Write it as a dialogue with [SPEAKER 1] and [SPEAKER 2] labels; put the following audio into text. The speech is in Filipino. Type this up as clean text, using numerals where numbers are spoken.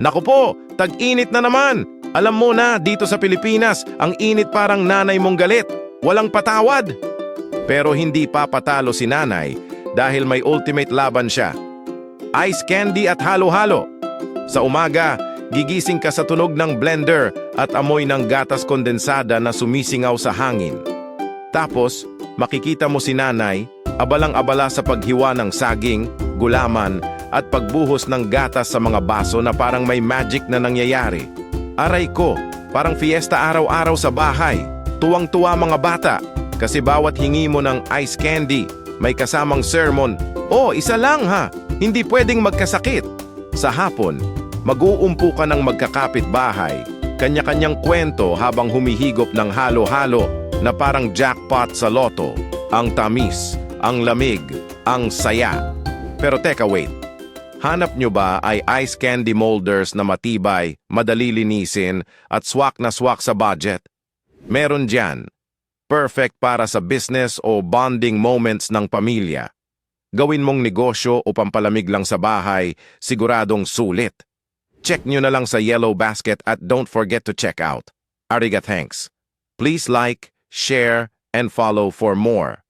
[SPEAKER 1] Naku po, tag-init na naman. Alam mo na, dito sa Pilipinas, ang init parang nanay mong galit. Walang patawad. Pero hindi pa patalo si nanay dahil may ultimate laban siya. Ice candy at halo-halo. Sa umaga, gigising ka sa tunog ng blender at amoy ng gatas kondensada na sumisingaw sa hangin. Tapos, makikita mo si nanay, abalang-abala sa paghiwa ng saging, gulaman, at pagbuhos ng gatas sa mga baso na parang may magic na nangyayari. Aray ko, parang fiesta araw-araw sa bahay. Tuwang-tuwa mga bata, kasi bawat hingi mo ng ice candy, may kasamang sermon. Oh, isa lang ha, hindi pwedeng magkasakit. Sa hapon, mag-uumpo ka ng magkakapit bahay, kanya-kanyang kwento habang humihigop ng halo-halo na parang jackpot sa loto. Ang tamis, ang lamig, ang saya. Pero teka, wait. Hanap nyo ba ay ice candy molders na matibay, madali linisin, at swak na swak sa budget? Meron dyan. Perfect para sa business o bonding moments ng pamilya. Gawin mong negosyo o pampalamig lang sa bahay, siguradong sulit. Check nyo na lang sa Yellow Basket at don't forget to check out. Ariga thanks. Please like, share, and follow for more.